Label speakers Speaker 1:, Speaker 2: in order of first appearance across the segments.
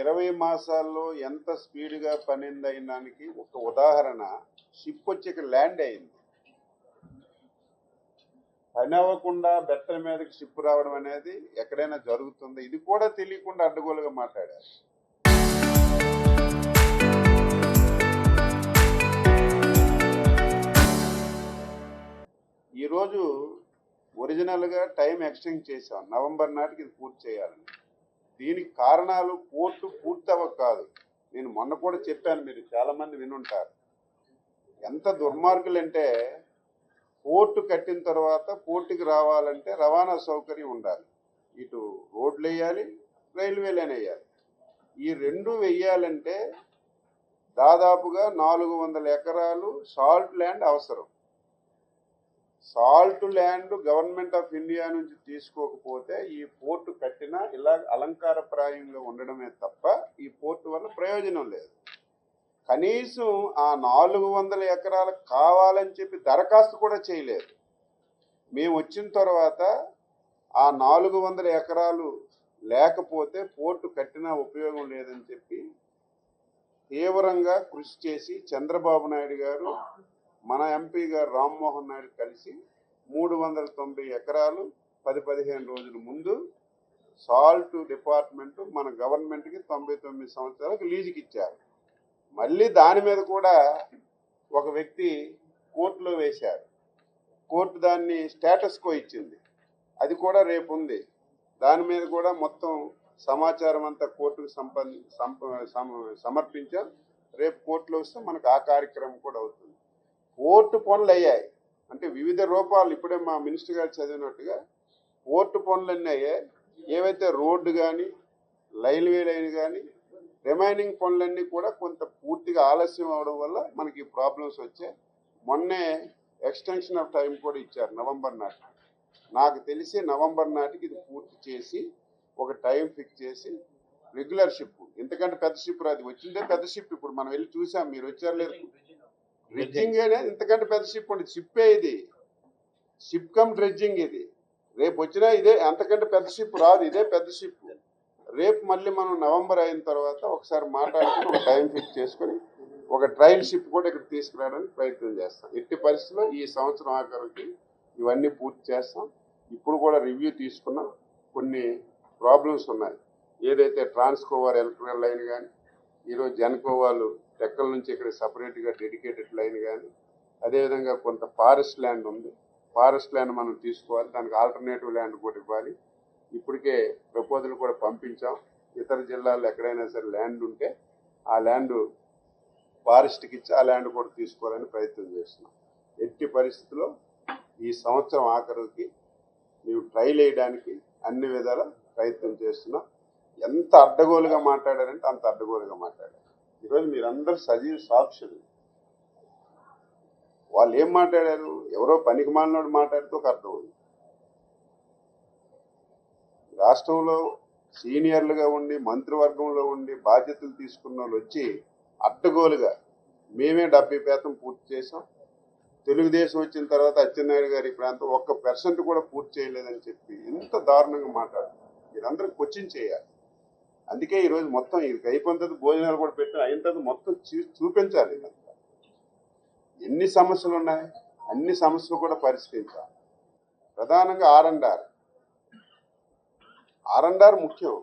Speaker 1: 20 మాసాల్లో ఎంత స్పీడ్గా పనిందనడానికి ఒక ఉదాహరణ షిప్ వచ్చి ఇక్కడ ల్యాండ్ అయింది. పని అవ్వకుండా బెట్టల మీదకి షిప్ రావడం అనేది ఎక్కడైనా జరుగుతుంది. ఇది కూడా తెలియకుండా అడ్డగోలుగా మాట్లాడారు. ఈరోజు ఒరిజినల్గా టైం ఎక్స్టెండ్ చేశాం, నవంబర్ నాటికి ఇది పూర్తి చేయాలని. దీనికి కారణాలు పోర్టు పూర్తి అవ్వక కాదు. నేను మొన్న కూడా చెప్పాను, మీరు చాలామంది వినుంటారు. ఎంత దుర్మార్గులంటే పోర్టు కట్టిన తర్వాత పోర్టుకి రావాలంటే రవాణా సౌకర్యం ఉండాలి. ఇటు రోడ్లు వేయాలి, రైల్వే లైన్ వేయాలి. ఈ రెండు వేయాలంటే దాదాపుగా 400 ఎకరాలు సాల్ట్ ల్యాండ్ అవసరం. Salt land government of India నుంచి తీసుకోకపోతే ఈ పోర్టు కట్టినా ఇలా అలంకారప్రాయంగా ఉండడమే తప్ప ఈ పోర్టు వల్ల ప్రయోజనం లేదు. కనీసం ఆ 400 ఎకరాలు కావాలని చెప్పి దరఖాస్తు కూడా చేయలేదు. మేము వచ్చిన తర్వాత ఆ 400 ఎకరాలు లేకపోతే పోర్టు కట్టినా ఉపయోగం లేదని చెప్పి తీవ్రంగా కృషి చేసి చంద్రబాబు నాయుడు గారు, మన ఎంపీ గారు రామ్మోహన్ నాయుడు కలిసి 390 ఎకరాలు 10-15 రోజుల ముందు సాల్ట్ డిపార్ట్మెంట్ మన గవర్నమెంట్కి 99 సంవత్సరాలకు లీజుకి ఇచ్చారు. మళ్ళీ దాని మీద కూడా ఒక వ్యక్తి కోర్టులో వేశారు. కోర్టు దాన్ని స్టేటస్ కో ఇచ్చింది. అది కూడా రేపు ఉంది. దాని మీద కూడా మొత్తం సమాచారం అంతా కోర్టుకు సమర్పించాం. రేపు కోర్టులో వస్తే మనకు ఆ కార్యక్రమం కూడా అవుతుంది. పోర్టు పనులు అయ్యాయి అంటే వివిధ రూపాలు. ఇప్పుడే మా మినిస్టర్ గారు చదివినట్టుగా పోర్టు పనులన్నీ అయ్యాయి. ఏవైతే రోడ్డు కానీ రైల్వే లైన్ కానీ రిమైనింగ్ పనులన్నీ కూడా కొంత పూర్తిగా ఆలస్యం అవడం వల్ల మనకి ప్రాబ్లమ్స్ వచ్చాయి. మొన్నే ఎక్స్టెన్షన్ ఆఫ్ టైం కూడా ఇచ్చారు నవంబర్ నాటికి. నాకు తెలిసి నవంబర్ నాటికి ఇది పూర్తి చేసి ఒక టైం ఫిక్స్ చేసి రెగ్యులర్ షిప్, ఎందుకంటే పెద్ద షిప్ రాదు, వచ్చిందే పెద్ద షిప్. ఇప్పుడు మనం వెళ్ళి చూసాం, మీరు వచ్చారు లేదు. డ్రెడ్జింగ్ అనేది ఇంతకంటే పెద్ద షిప్ ఉంటుంది. షిప్పే ఇది, షిప్ కమ్ డ్రెడ్జింగ్ ఇది. రేపు వచ్చినా ఇదే, అంతకంటే పెద్ద షిప్ రాదు, ఇదే పెద్ద షిప్. రేపు మళ్ళీ మనం నవంబర్ అయిన తర్వాత ఒకసారి మాట్లాడుకుని ఒక టైం ఫిక్స్ చేసుకొని ఒక ట్రయల్ షిప్ కూడా ఇక్కడ తీసుకురావడానికి ప్రయత్నం చేస్తాం. ఎట్టి పరిస్థితుల్లో ఈ సంవత్సరం ఆఖరికి ఇవన్నీ పూర్తి చేస్తాం. ఇప్పుడు కూడా రివ్యూ తీసుకున్నాం. కొన్ని ప్రాబ్లమ్స్ ఉన్నాయి. ఏదైతే ట్రాన్స్కోవర్ ఎలక్ట్రికల్ లైన్ కానీ, ఈరోజు జెన్కో వాళ్ళు టెక్కల నుంచి ఇక్కడ సపరేట్గా డెడికేటెడ్ లైన్ కానీ, అదేవిధంగా కొంత ఫారెస్ట్ ల్యాండ్ ఉంది. ఫారెస్ట్ ల్యాండ్ మనం తీసుకోవాలి, దానికి ఆల్టర్నేటివ్ ల్యాండ్ కూడా ఇవ్వాలి. ఇప్పటికే ప్రపోజల్ కూడా పంపించాం. ఇతర జిల్లాల్లో ఎక్కడైనా సరే ల్యాండ్ ఉంటే ఆ ల్యాండ్ ఫారెస్ట్కి ఇచ్చి ఆ ల్యాండ్ కూడా తీసుకోవాలని ప్రయత్నం చేస్తున్నాం. ఎట్టి పరిస్థితుల్లో ఈ సంవత్సరం ఆఖరికి మేము ట్రైల్ వేయడానికి అన్ని విధాల ప్రయత్నం చేస్తున్నాం. ఎంత అడ్డగోలుగా మాట్లాడారంటే అంత అడ్డగోలుగా మాట్లాడారు. ఈరోజు మీరందరూ సజీవ సాక్షులు. వాళ్ళు ఏం మాట్లాడారు? ఎవరో పనికి మాలినోడు మాట్లాడితే ఒక అర్థం ఉంది. రాష్ట్రంలో సీనియర్లుగా ఉండి మంత్రివర్గంలో ఉండి బాధ్యతలు తీసుకున్న వాళ్ళు వచ్చి అడ్డగోలుగా మేమే 70% పూర్తి చేసాం, తెలుగుదేశం వచ్చిన తర్వాత అచ్చెన్నాయుడు గారి ప్రాంతం 1% కూడా పూర్తి చేయలేదని చెప్పి ఎంత దారుణంగా మాట్లాడారు. మీరందరూ క్వశ్చన్ చేయాలి. అందుకే ఈరోజు మొత్తం ఇది అయిపోయిన భోజనాలు కూడా పెట్టిన అయిన తర్వాత మొత్తం చూపించాలి. ఎన్ని సమస్యలు ఉన్నాయి, అన్ని సమస్యలు కూడా పరిష్కరించాలి. ప్రధానంగా ఆర్&ఆర్ ముఖ్యం.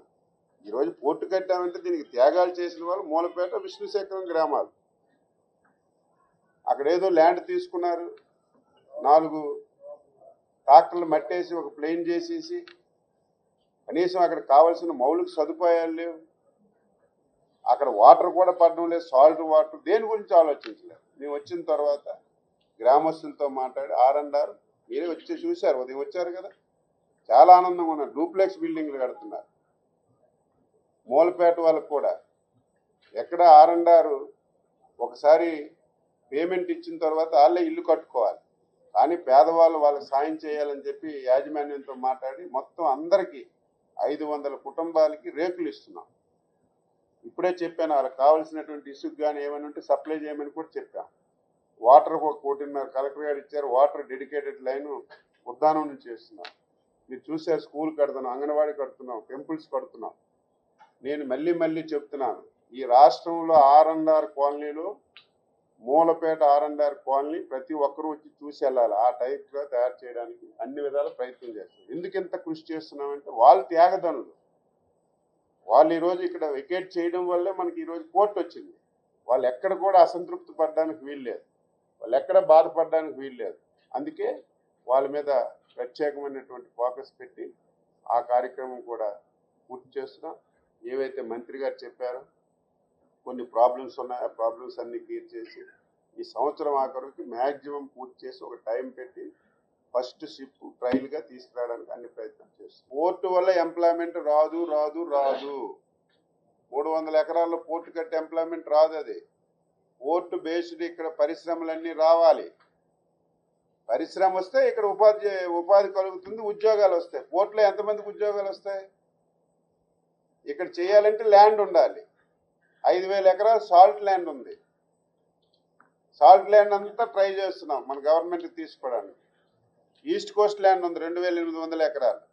Speaker 1: ఈరోజు పోర్టు కట్టామంటే దీనికి త్యాగాలు చేసిన వాళ్ళు మూలపేట, విష్ణుశేఖరం గ్రామాలు. అక్కడ ఏదో ల్యాండ్ తీసుకున్నారు, 4 ట్రాక్టర్లు మట్టేసి ఒక ప్లేన్ చేసేసి కనీసం అక్కడ కావాల్సిన మౌలిక సదుపాయాలు లేవు. అక్కడ వాటర్ కూడా పడడం లేదు, సాల్ట్ వాటర్. దేని గురించి ఆలోచించలేదు. మేము వచ్చిన తర్వాత గ్రామస్తులతో మాట్లాడి ఆర్&ఆర్ మీరే వచ్చి చూశారు, ఉదయం వచ్చారు కదా, చాలా ఆనందంగా ఉన్నారు. డూప్లెక్స్ బిల్డింగ్లు కడుతున్నారు. మూలపేట వాళ్ళకు కూడా ఎక్కడ ఆర్&ఆర్ ఒకసారి పేమెంట్ ఇచ్చిన తర్వాత వాళ్ళే ఇల్లు కట్టుకోవాలి, కానీ పేదవాళ్ళు వాళ్ళకి సాయం చేయాలని చెప్పి యాజమాన్యంతో మాట్లాడి మొత్తం అందరికీ 500 కుటుంబాలకి రేకులు ఇస్తున్నాం. ఇప్పుడే చెప్పాను, వాళ్ళకి కావాల్సినటువంటి ఇసుకు కానీ ఏమైనా ఉంటే సప్లై చేయమని కూడా చెప్పాం. వాటర్ 1.5 కోటి కలెక్టర్ గారు ఇచ్చారు. వాటర్ డెడికేటెడ్ లైన్ ఉద్దానం నుంచి చేస్తున్నాం. మీరు చూసారు, స్కూల్ కడుతున్నాం, అంగన్వాడీ కడుతున్నాం, టెంపుల్స్ కడుతున్నాం. నేను మళ్ళీ చెప్తున్నాను, ఈ రాష్ట్రంలో R&R కాలనీలో మూలపేట R&R కాలనీ ప్రతి ఒక్కరూ వచ్చి చూసి వెళ్ళాలి. ఆ టైప్గా తయారు చేయడానికి అన్ని విధాల ప్రయత్నం చేస్తాం. ఎందుకు ఇంత కృషి చేస్తున్నామంటే వాళ్ళు త్యాగదనులు. వాళ్ళు ఈరోజు ఇక్కడ వికెట్ చేయడం వల్లే మనకి ఈరోజు కోర్టు వచ్చింది. వాళ్ళు ఎక్కడ కూడా అసంతృప్తి పడడానికి వీల్లేదు, వాళ్ళు ఎక్కడ బాధపడడానికి వీల్లేదు. అందుకే వాళ్ళ మీద ప్రత్యేకమైనటువంటి ఫోకస్ పెట్టి ఆ కార్యక్రమం కూడా పూర్తి చేస్తున్నాం. ఏవైతే మంత్రి గారు చెప్పారో కొన్ని ప్రాబ్లమ్స్ ఉన్నాయి, ఆ ప్రాబ్లమ్స్ అన్ని క్లియర్ చేసి ఈ సంవత్సరం ఆఖరికి మ్యాక్సిమం పూర్తి చేసి ఒక టైం పెట్టి ఫస్ట్ షిప్ ట్రయల్గా తీసుకురావడానికి అన్ని ప్రయత్నం చేస్తాం. పోర్టు వల్ల ఎంప్లాయ్మెంట్ రాదు 300 ఎకరాల్లో పోర్టు కట్టి ఎంప్లాయ్మెంట్ రాదు. అది పోర్టు బేస్డ్ ఇక్కడ పరిశ్రమలన్నీ రావాలి. పరిశ్రమ వస్తే ఇక్కడ ఉపాధి కలుగుతుంది, ఉద్యోగాలు వస్తాయి. పోర్టులో ఎంతమందికి ఉద్యోగాలు వస్తాయి? ఇక్కడ చేయాలంటే ల్యాండ్ ఉండాలి. 5,000 ఎకరాలు సాల్ట్ ల్యాండ్ ఉంది. సాల్ట్ ల్యాండ్ అంతా ట్రై చేస్తున్నాం మన గవర్నమెంట్కి తీసుకోవడానికి. ఈస్ట్ కోస్ట్ ల్యాండ్ ఉంది 2,800 ఎకరాలు,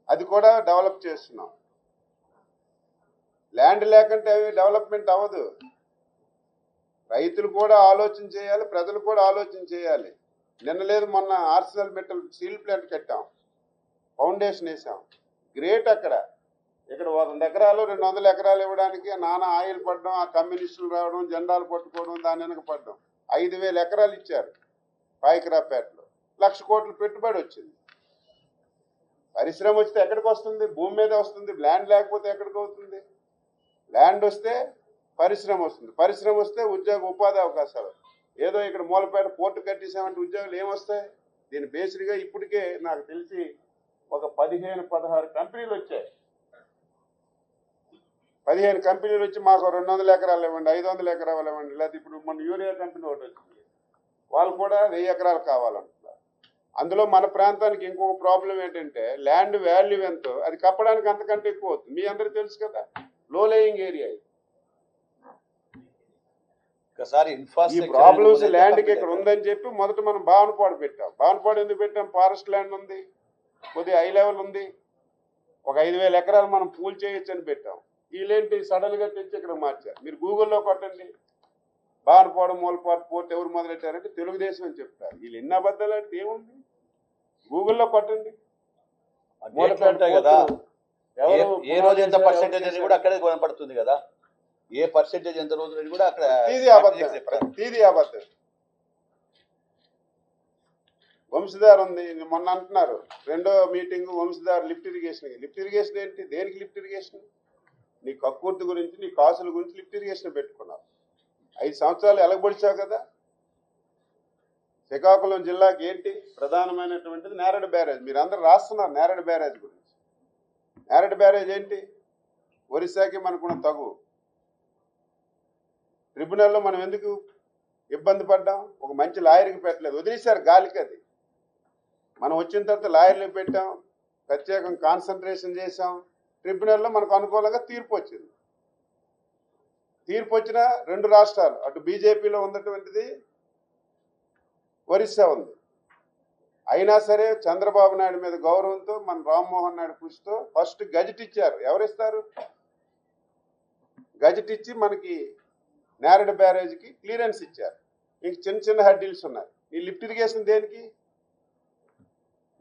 Speaker 1: అది కూడా డెవలప్ చేస్తున్నాం. ల్యాండ్ లేకుంటే అవి డెవలప్మెంట్ అవ్వదు. రైతులు కూడా ఆలోచన చేయాలి, ప్రజలు కూడా ఆలోచన చేయాలి. నిన్న లేదు మొన్న ఆర్సెనల్ మెటల్ స్టీల్ ప్లాంట్ కట్టాం, ఫౌండేషన్ వేసాం, గ్రేట్. ఇక్కడ 100 ఎకరాలు 200 ఎకరాలు ఇవ్వడానికి నానా ఆయిల్ పడడం, ఆ కమ్యూనిస్టులు రావడం, జెండాలు పట్టుకోవడం, దాని వెనక పడడం. 5,000 ఎకరాలు ఇచ్చారు పాయకరాపేటలో, 1,00,000 కోట్లు పెట్టుబడి వచ్చింది. పరిశ్రమ వస్తే ఎక్కడికి వస్తుంది? భూమి మీద వస్తుంది. ల్యాండ్ లేకపోతే ఎక్కడికి అవుతుంది? ల్యాండ్ వస్తే పరిశ్రమ వస్తుంది, పరిశ్రమ వస్తే ఉపాధి అవకాశాలు. ఏదో ఇక్కడ మూలపేట పోర్టు కట్టేసామంటే ఉద్యోగాలు ఏమొస్తాయి? దీని బేస్డ్గా ఇప్పటికే నాకు తెలిసి ఒక 15-16 కంపెనీలు వచ్చాయి. 15 కంపెనీలు వచ్చి మాకు 200 ఎకరాలు ఇవ్వండి, 500 ఎకరాలు ఇవ్వండి. లేదా ఇప్పుడు మన యూరియా కంపెనీ ఒకటి వచ్చింది, వాళ్ళు కూడా 1000 ఎకరాలు కావాలంటున్నారు. అందులో మన ప్రాంతానికి ఇంకొక ప్రాబ్లం ఏంటంటే ల్యాండ్ వాల్యూ ఎంతో అది కప్పడానికి అంతకంటే ఎక్కువ అవుతుంది. మీ అందరికీ తెలుసు కదా, లో లేయింగ్ ఏరియా. ఈ ప్రాబ్లమ్స్ ల్యాండ్కి ఇక్కడ ఉందని చెప్పి మొదట మనం భావనపాడు పెట్టాం. భావనపాడు ఎందుకు పెట్టాం? ఫారెస్ట్ ల్యాండ్ ఉంది, కొద్దిగా హై లెవెల్ ఉంది, ఒక 5,000 ఎకరాలు మనం పూల్ చేయొచ్చు అని పెట్టాం. వీళ్ళేంటి సడన్గా తెచ్చి ఇక్కడ మార్చారు. మీరు గూగుల్లో కొట్టండి, భావనపాడు మూలపాడు పోర్ట్ ఎవరు మొదలెట్టారంటే తెలుగుదేశం అని చెప్తారు. వీళ్ళు ఎన్ని అబద్ధాలు అంటే ఏముంది, గూగుల్లో కొట్టండి.
Speaker 2: ఏ రోజు ఎంత పర్సెంటేజ్ అని కూడా అక్కడే కనపడుతుంది కదా, ఏ పర్సెంటేజ్ ఎంత రోజులు కూడా అక్కడ.
Speaker 1: తీది అబద్ధం. వంశధార ఉంది, మొన్న అంటున్నారు రెండో meeting Vamsadhara lift irrigation. Lift irrigation ఏంటి? దేనికి లిఫ్ట్ ఇరిగేషన్? నీ కక్కుర్తి గురించి, నీ కాసుల గురించి లిఫ్ట్ ఇరిగేషన్ పెట్టుకున్నావు. 5 సంవత్సరాలు ఎలగబడిచావు కదా. శ్రీకాకుళం జిల్లాకి ఏంటి ప్రధానమైనటువంటిది? నేరేడు బ్యారేజ్. మీరు అందరూ రాస్తున్నారు నేరేడు బ్యారేజ్ గురించి. నేరేడు బ్యారేజ్ ఏంటి? ఒరిస్సాకి మనకున్న తగు. ట్రిబ్యునల్లో మనం ఎందుకు ఇబ్బంది పడ్డాం? ఒక మంచి లాయర్కి పెట్టలేదు, వదిలేశారు గాలికి. అది మనం వచ్చిన తర్వాత లాయర్లు పెట్టాం, ప్రత్యేకం కాన్సన్ట్రేషన్ చేసాం. ట్రిబ్యునల్లో మనకు అనుకూలంగా తీర్పు వచ్చింది. తీర్పు వచ్చిన 2 రాష్ట్రాలు, అటు బీజేపీలో ఉన్నటువంటిది ఒరిస్సా ఉంది. అయినా సరే చంద్రబాబు నాయుడు మీద గౌరవంతో మన రామ్మోహన్ నాయుడు కృషితో ఫస్ట్ గజెట్ ఇచ్చారు. ఎవరిస్తారు? గజెట్ ఇచ్చి మనకి నేరేడు బ్యారేజ్కి క్లియరెన్స్ ఇచ్చారు. ఇంక చిన్న హడ్డీల్స్ ఉన్నాయి. ఈ లిఫ్ట్ ఇరిగేషన్ దేనికి?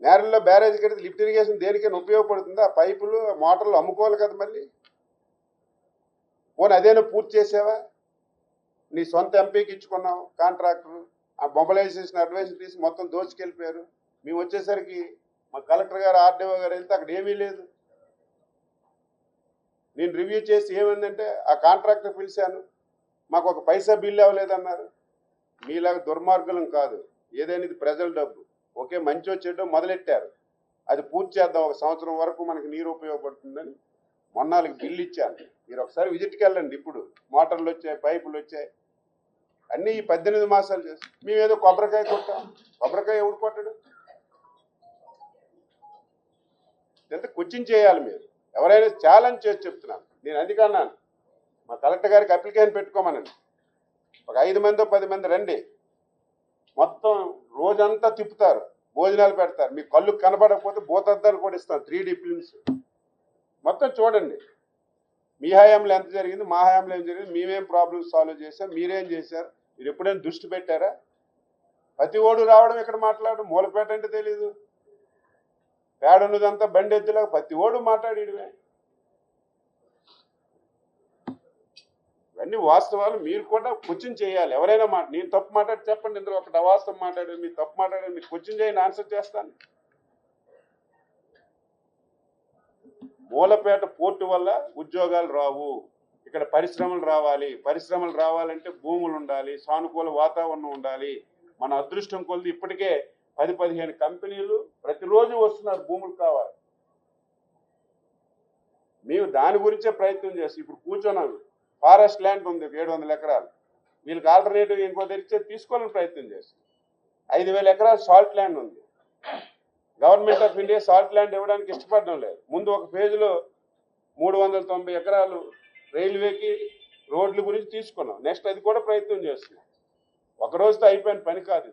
Speaker 1: నేరేడులో బ్యారేజ్ కడితే లిఫ్ట్ ఇరిగేషన్ దేనికైనా ఉపయోగపడుతుందా? పైపులు మోటార్లు అమ్ముకోవాలి కదా మళ్ళీ. పోనీ అదేనా పూర్తి చేసావా? నీ సొంత ఎంపీకి ఇచ్చుకున్నావు కాంట్రాక్టర్, ఆ మొబిలైజేషన్ అడ్వైస్ తీసి మొత్తం దోచుకెళ్ళిపోయారు. మేము వచ్చేసరికి మా కలెక్టర్ గారు ఆర్డీఓ గారు వెళ్తే అక్కడ ఏమీ లేదు. నేను రివ్యూ చేసి ఏమైందంటే ఆ కాంట్రాక్టర్ పిలిచాను, మాకు ఒక పైసా బిల్లు అవ్వలేదన్నారు. మీలాగా దుర్మార్గులం కాదు, ఏదైనా ఇది ప్రజల డబ్బు. ఒకే మంచో చెడ్డో మొదలెట్టారు, అది పూర్తి చేద్దాం, 1 సంవత్సరం వరకు మనకి నీరు ఉపయోగపడుతుందని మొన్నాళ్ళకి బిల్లు ఇచ్చాను. మీరు ఒకసారి విజిట్కి వెళ్ళండి. ఇప్పుడు మోటార్లు వచ్చాయి, పైపులు వచ్చాయి, అన్నీ ఈ 18 మాసాలు చేసి మేమేదో కొబ్బరికాయ కొట్టాం. కొబ్బరికాయ ఎవడు కొట్టడు? ఎంత క్వశ్చన్ చేయాలి మీరు. ఎవరైనా ఛాలెంజ్ చేసి చెప్తున్నాను. నేను అందుకన్నాను మా కలెక్టర్ గారికి అప్లికేషన్ పెట్టుకోమనండి. ఒక 5 మందో 10 మంది రండి, మొత్తం రోజంతా తిప్పుతారు, భోజనాలు పెడతారు. మీ కళ్ళు కనబడకపోతే భూతద్దాలు కూడా ఇస్తాను, 3D ఫిల్మ్స్ మొత్తం చూడండి. మీ హయాంలో ఎంత జరిగింది, మా హయాంలో ఏం జరిగింది, మేమేం ప్రాబ్లమ్స్ సాల్వ్ చేశాం, మీరేం చేశారు, మీరు ఎప్పుడైనా దృష్టి పెట్టారా? ప్రతి ఓడు రావడం ఇక్కడ మాట్లాడడం, మూలపేట అంటే తెలీదు, పేడ ఉన్నదంతా బండి ఎద్దులాగా ప్రతి ఓడు మాట్లాడేయడమే. ఇవన్నీ వాస్తవాలు. మీరు కూడా క్వశ్చన్ చేయాలి. ఎవరైనా నేను తప్పు మాట్లాడి చెప్పండి, ఇందులో ఒకటి అవాస్తవం మాట్లాడారు, మీరు తప్పు మాట్లాడారు, మీరు క్వశ్చన్ చేయండి, ఆన్సర్ చేస్తాను. మూలపేట పోర్టు వల్ల ఉద్యోగాలు రావు, ఇక్కడ పరిశ్రమలు రావాలి. పరిశ్రమలు రావాలంటే భూములు ఉండాలి, సానుకూల వాతావరణం ఉండాలి. మన అదృష్టం కొద్ది ఇప్పటికే 10-15 కంపెనీలు ప్రతిరోజు వస్తున్నారు, భూములు కావాలి. మేము దాని గురించే ప్రయత్నం చేస్తాం. ఇప్పుడు కూర్చున్నాను, ఫారెస్ట్ ల్యాండ్ ఉంది 700 ఎకరాలు, వీళ్ళకి ఆల్టర్నేటివ్ ఇంకో తెరిచే తీసుకోవాలని ప్రయత్నం చేస్తాం. 5000 ఎకరాలు సాల్ట్ ల్యాండ్ ఉంది. Government of India salt land ఇవ్వడానికి ఇష్టపడడం లేదు. ముందు ఒక ఫేజ్లో 390 ఎకరాలు రైల్వేకి రోడ్ల గురించి తీసుకున్నాం. నెక్స్ట్ అది కూడా ప్రయత్నం చేస్తున్నాం. ఒక రోజుతో అయిపోయిన పని కాదు.